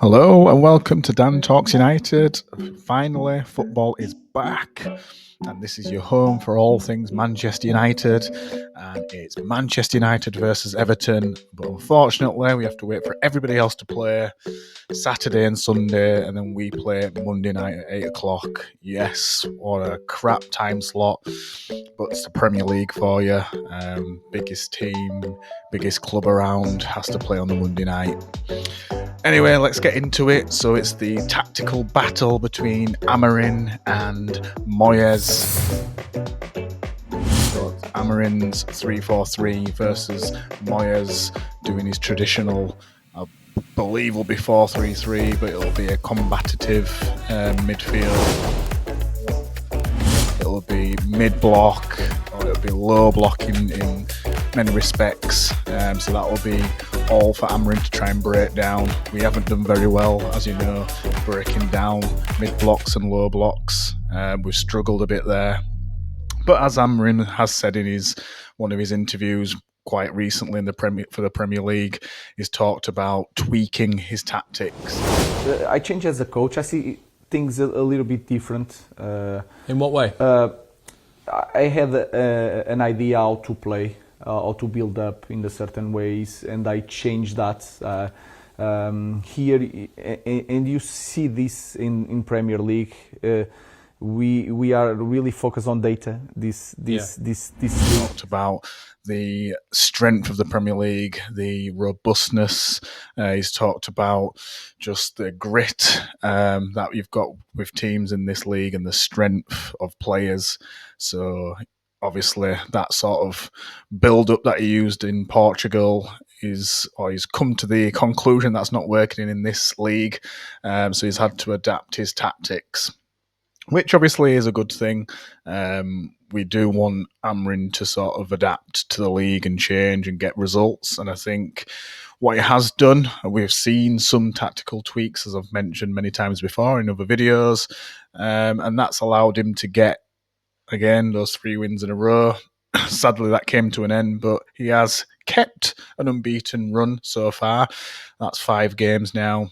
Hello and welcome to Dan Talks United. Finally, football is back, and this is your home for all things Manchester United. And it's Manchester United versus Everton, but unfortunately, we have to wait for everybody else to play Saturday and Sunday, and then we play Monday night at 8 o'clock. Yes, what a crap time slot, but it's the Premier League for you. Biggest team, biggest club around has to play on the Monday night. Anyway, let's get into it. So it's the tactical battle between Amorim and Moyes. So Amorim's 3-4-3 versus Moyes doing his traditional, I believe will be 4-3-3, but it'll be a combative midfield. It'll be mid-block, or it'll be low block in many respects. So that will be all for Amorim to try and break down. We haven't done very well, as you know, breaking down mid-blocks and low blocks. We've struggled a bit there. But as Amorim has said in one of his interviews quite recently for the Premier League, he's talked about tweaking his tactics. I change as a coach. I see things a little bit different. In what way? I had an idea how to play, how to build up in a certain ways, and I changed that here. And you see this in Premier League. We are really focused on data. This talked about the strength of the Premier League, the robustness. He's talked about just the grit that you've got with teams in this league and the strength of players. So obviously that sort of build-up that he used in Portugal he's come to the conclusion that's not working in this league. So he's had to adapt his tactics, which obviously is a good thing. We do want Amorim to sort of adapt to the league and change and get results. And I think what he has done, we've seen some tactical tweaks, as I've mentioned many times before in other videos, and that's allowed him to get, again, those 3 wins in a row. Sadly, that came to an end, but he has kept an unbeaten run so far. That's 5 games now,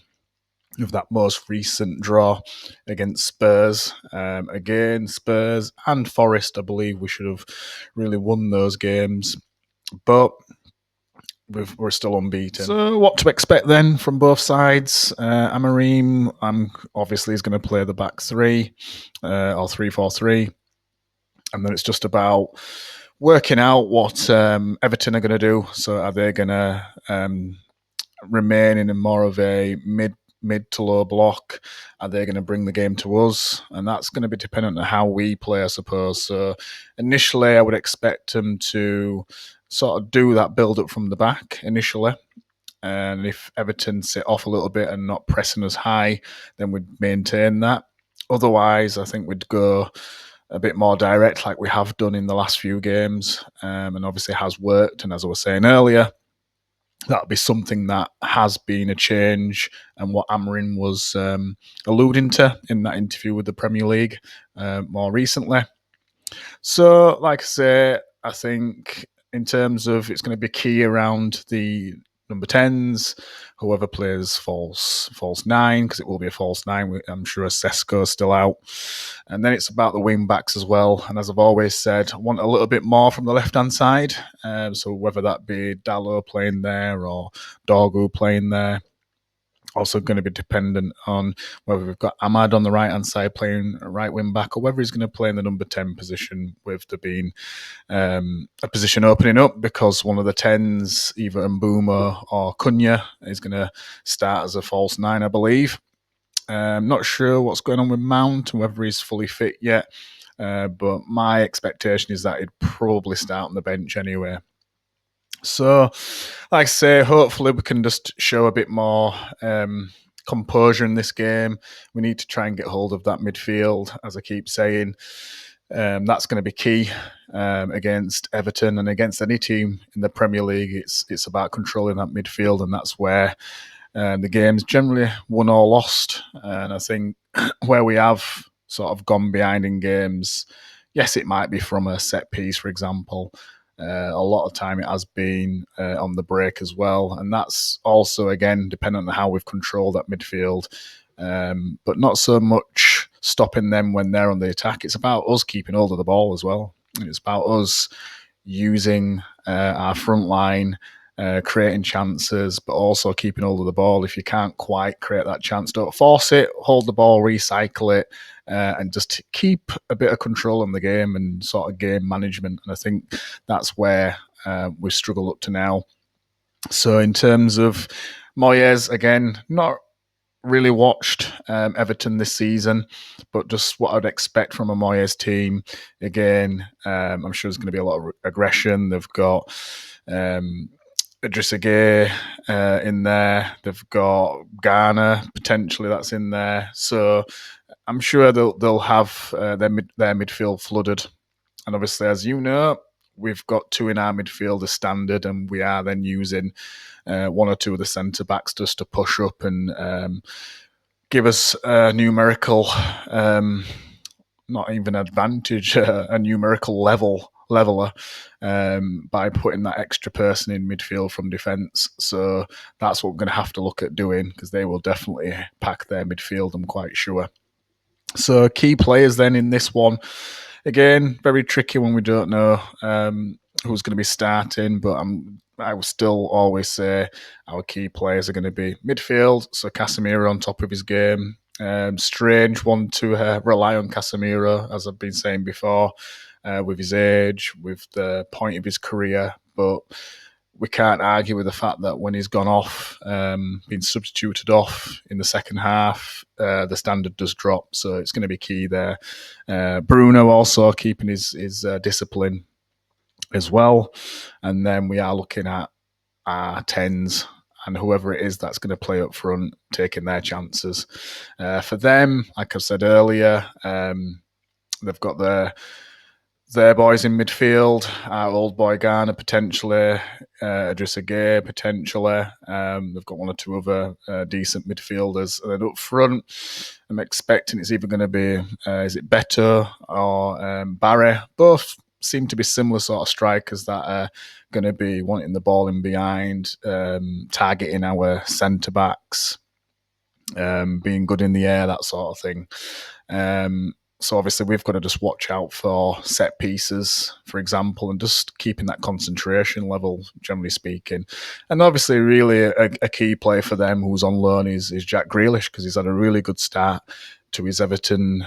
of that most recent draw against Spurs. Again, Spurs and Forest, I believe we should have really won those games, but we're still unbeaten. So what to expect then from both sides? Amorim, obviously, is going to play the back 3, or 3-4-3, and then it's just about working out what Everton are going to do. So are they going to remain in more of a mid to low block? Are they going to bring the game to us? And that's going to be dependent on how we play, I suppose. So initially, I would expect them to sort of do that build up from the back initially. And if Everton sit off a little bit and not pressing us high, then we'd maintain that. Otherwise, I think we'd go a bit more direct like we have done in the last few games, and obviously has worked. And as I was saying earlier, that'll be something that has been a change, and what Amorim was alluding to in that interview with the Premier League more recently. So, like I say, I think in terms of it's going to be key around the number 10s, whoever plays false 9, because it will be a false 9. I'm sure Sesko's still out. And then it's about the wing backs as well. And as I've always said, I want a little bit more from the left-hand side. So whether that be Dalot playing there or Dorgu playing there. Also going to be dependent on whether we've got Ahmad on the right-hand side playing right wing back, or whether he's going to play in the number 10 position, with there being a position opening up, because one of the 10s, either Mbeumo or Cunha, is going to start as a false 9, I believe. Not sure what's going on with Mount and whether he's fully fit yet, but my expectation is that he'd probably start on the bench anyway. So, like I say, hopefully we can just show a bit more composure in this game. We need to try and get hold of that midfield, as I keep saying. That's going to be key against Everton and against any team in the Premier League. It's about controlling that midfield, and that's where the game's generally won or lost. And I think where we have sort of gone behind in games, yes, it might be from a set piece, for example, A lot of time it has been on the break as well, and that's also again dependent on how we've controlled that midfield. But not so much stopping them when they're on the attack. It's about us keeping hold of the ball as well. It's about us using our front line, creating chances, but also keeping hold of the ball. If you can't quite create that chance, don't force it, hold the ball, recycle it, and just keep a bit of control on the game and sort of game management. And I think that's where we've struggled up to now. So in terms of Moyes, again, not really watched Everton this season, but just what I'd expect from a Moyes team. Again, I'm sure there's going to be a lot of aggression. They've got Idrissa Gueye in there. They've got Ghana potentially that's in there. So I'm sure they'll have their midfield flooded. And obviously, as you know, we've got two in our midfield as standard, and we are then using one or two of the centre backs just to push up and give us a numerical, not even advantage, a numerical leveler by putting that extra person in midfield from defence. So that's what we're going to have to look at doing, because they will definitely pack their midfield, I'm quite sure. So key players then in this one. Again, very tricky when we don't know who's going to be starting, but I will still always say our key players are going to be midfield. So Casemiro on top of his game. Strange one to rely on Casemiro, as I've been saying before, with his age, with the point of his career. But we can't argue with the fact that when he's gone off, been substituted off in the second half, the standard does drop. So it's going to be key there. Bruno also keeping his discipline as well. And then we are looking at our tens and whoever it is that's going to play up front, taking their chances. For them, like I said earlier, they've got their boys in midfield, our old boy Ghana potentially, Idrissa Gueye potentially. They've got one or two other decent midfielders. And then up front, I'm expecting it's either going to be, is it Beto or Barry? Both seem to be similar sort of strikers that are going to be wanting the ball in behind, targeting our centre-backs, being good in the air, that sort of thing. So obviously we've got to just watch out for set pieces, for example, and just keeping that concentration level, generally speaking. And obviously really a key player for them who's on loan is Jack Grealish, because he's had a really good start to his Everton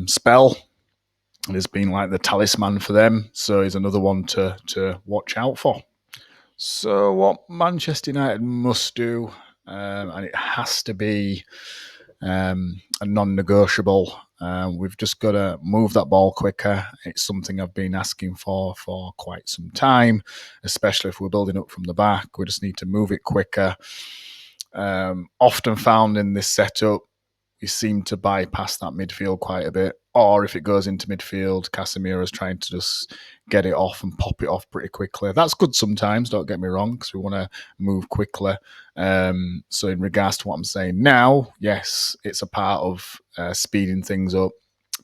spell. And has been like the talisman for them. So he's another one to watch out for. So what Manchester United must do, and it has to be a non-negotiable. We've just got to move that ball quicker. It's something I've been asking for quite some time, especially if we're building up from the back. We just need to move it quicker. Often found in this setup, we seem to bypass that midfield quite a bit. Or if it goes into midfield, Casemiro's trying to just get it off and pop it off pretty quickly. That's good sometimes, don't get me wrong, because we want to move quickly. So in regards to what I'm saying now, yes, it's a part of speeding things up,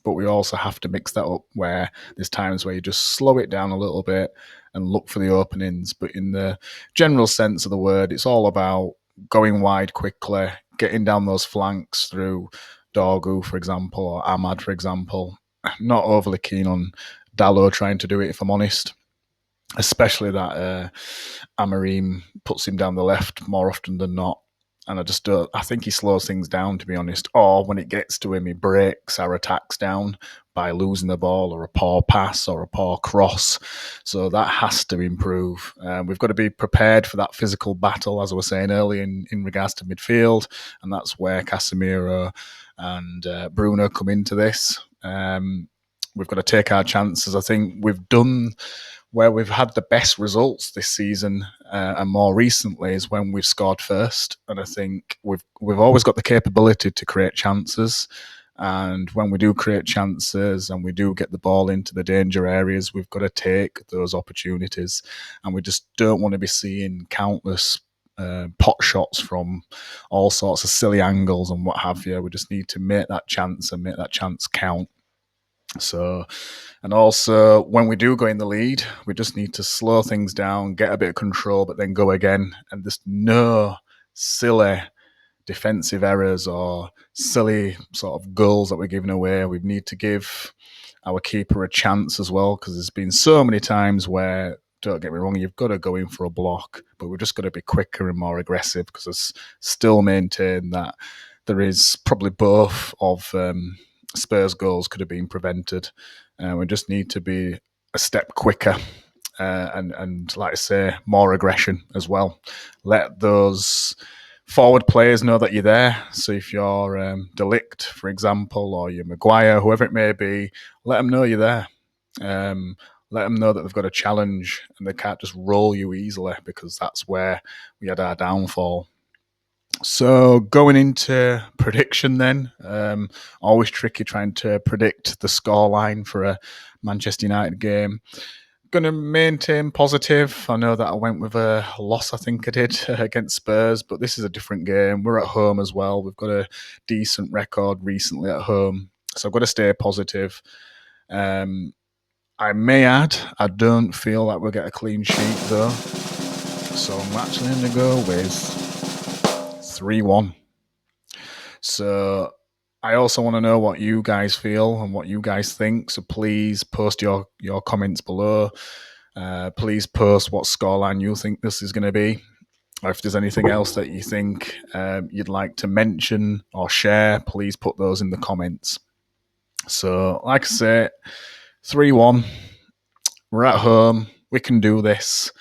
but we also have to mix that up where there's times where you just slow it down a little bit and look for the openings. But in the general sense of the word, it's all about going wide quickly, getting down those flanks through Dorgu, for example, or Ahmad, for example. Not overly keen on Dalot trying to do it, if I'm honest. Especially that Amorim puts him down the left more often than not. And I just don't, I think he slows things down, to be honest. Or when it gets to him, he breaks our attacks down by losing the ball or a poor pass or a poor cross. So that has to improve. We've got to be prepared for that physical battle, as I was saying earlier, in regards to midfield. And that's where Casemiro and Bruno come into this. We've got to take our chances. I think we've done where we've had the best results this season and more recently is when we've scored first. And I think we've always got the capability to create chances. And when we do create chances and we do get the ball into the danger areas, we've got to take those opportunities. And we just don't want to be seeing countless pot shots from all sorts of silly angles and what have you. We just need to make that chance and make that chance count. So, and also when we do go in the lead, we just need to slow things down, get a bit of control, but then go again. And there's no silly defensive errors or silly sort of goals that we're giving away. We need to give our keeper a chance as well, because there's been so many times where, don't get me wrong, you've got to go in for a block, but we've just got to be quicker and more aggressive, because I still maintain that there is probably both of Spurs goals could have been prevented. We just need to be a step quicker. And like I say, more aggression as well. Let those forward players know that you're there. So if you're De Ligt, for example, or you're Maguire, whoever it may be, let them know you're there. Let them know that they've got a challenge and they can't just roll you easily, because that's where we had our downfall. So going into prediction then, always tricky trying to predict the scoreline for a Manchester United game. Going to maintain positive. I know that I went with a loss, I think I did, against Spurs, but this is a different game. We're at home as well. We've got a decent record recently at home, so I've got to stay positive. I may add, I don't feel like we'll get a clean sheet though, so I'm actually going to go with 3-1. So I also want to know what you guys feel and what you guys think. So please post your comments below. Please post what scoreline you think this is going to be. Or if there's anything else that you think you'd like to mention or share, please put those in the comments. So, like I say, 3-1. We're at home. We can do this.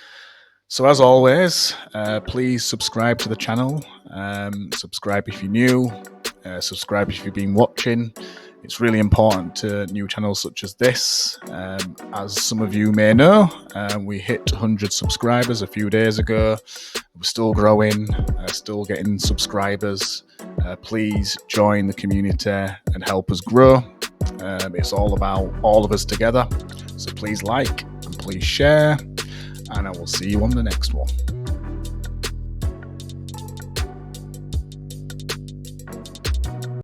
So as always, please subscribe to the channel. Subscribe if you're new. Subscribe if you've been watching. It's really important to new channels such as this. As some of you may know, we hit 100 subscribers a few days ago. We're still growing, still getting subscribers. Please join the community and help us grow. It's all about all of us together. So please like and please share, and I will see you on the next one.